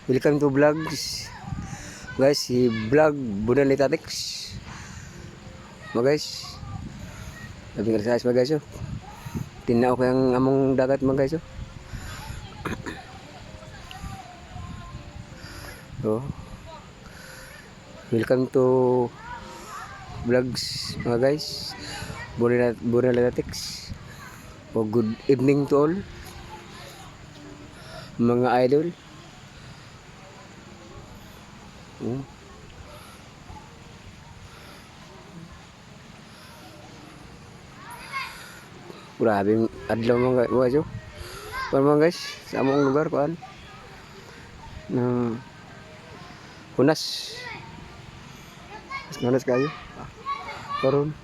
Welcome to vlogs. Guys, si vlog Bunan Litatics. Mga guys. Labing exercise mga guys. Tinaw ko yung among dagat mga guys. So, welcome to vlogs mga guys. Bunan Litatics. O good evening to all. Mga idol. Grabe adlaw mga guys. Mga guys, sa among lugar kuan ng hunas. Hunas kayo. Karon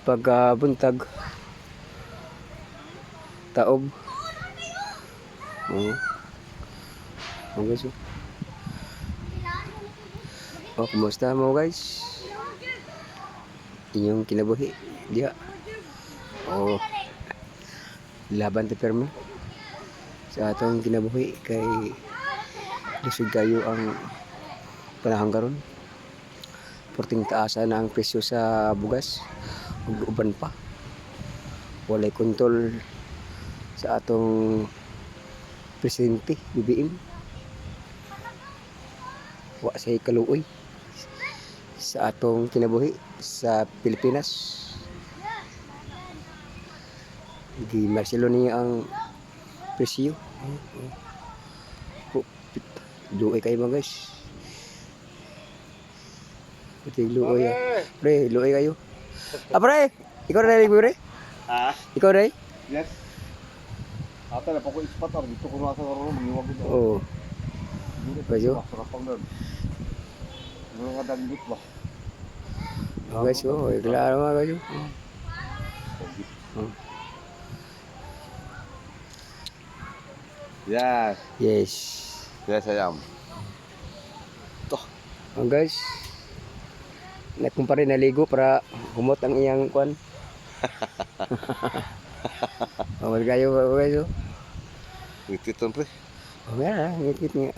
pagkabuntag taob. Mga guys. Kumusta mo guys? Inyong kinabuhi diha. Laban ta perma sa atong kinabuhi kay lisod kayo ang panahon karon. Porting taasa na ang presyo sa bugas ug uban pa. Walay kontrol sa atong presidente BBM. Wa say kaluoy sa atong kinabuhi sa Pilipinas. Di Marcelo niya ang presyo. Luoy kayo mga guys. Pati luoy. Pre, luoy kayo. Pre, ikaw na rin pre? Ha? Ikaw na rin? Yes. Ata na pa ko ispat ar dito ko na sa ro mangiwag dito. Oo. Kayo? Sarapang doon. Mga kadangit ba? Guys, klaro mga kayo. Yes. Yes. Yes, I am. Guys, nagkumpare naligo para humot ang iyang kwan. Awal kayo guys. Wait ton pre. Nga, ngikit nga.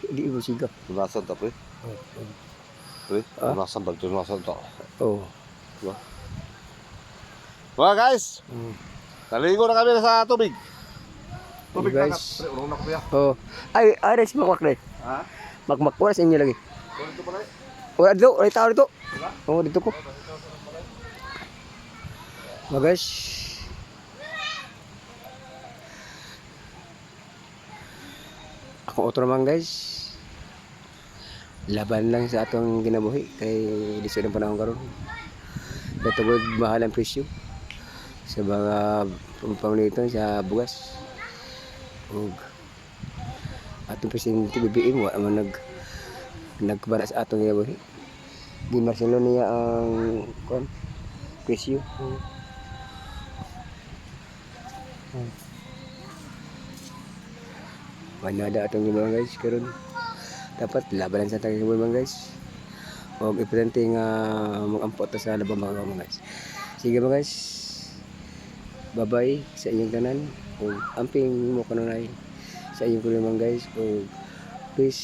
Di mo siga. Lunasan ta pre. Pre, lunasan ba? Lunasan ta. Oh. Diba? Mga guys, naligo na kami sa tubig. Tubig Hey, na guys. pre, urong na ko ya. Oh. Ay, si Makmak na. Ha? Makmak ko sa inyo lagi. Dito pa rin. Wala dito, ay tao dito. Oh, dito ko. Mga guys. Ako otro naman guys. Laban lang sa atong ginabuhi kay lisod ang panahon karon. Katugod mahal ang presyo sa mga panguniton sa bugas. Ug atong presidente BBM wa man nagkabara sa atong ginabuhi. Di Marcelo niya ang kon presyo. Manada atong mga guys karon. Dapat labanan sa tanging mga guys. Huwag importante nga mag-ampot sa labang mga guys. Sige mga guys. Bye-bye sa inyong tanan. Kung amping mo kanunay sa inyong kulo mga guys. Kung please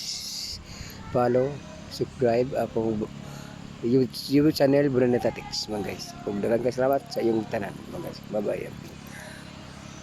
follow, subscribe akong YouTube channel Bunan Litatics mga guys. Kung daghang salamat sa inyong tanan mga guys. Bye-bye.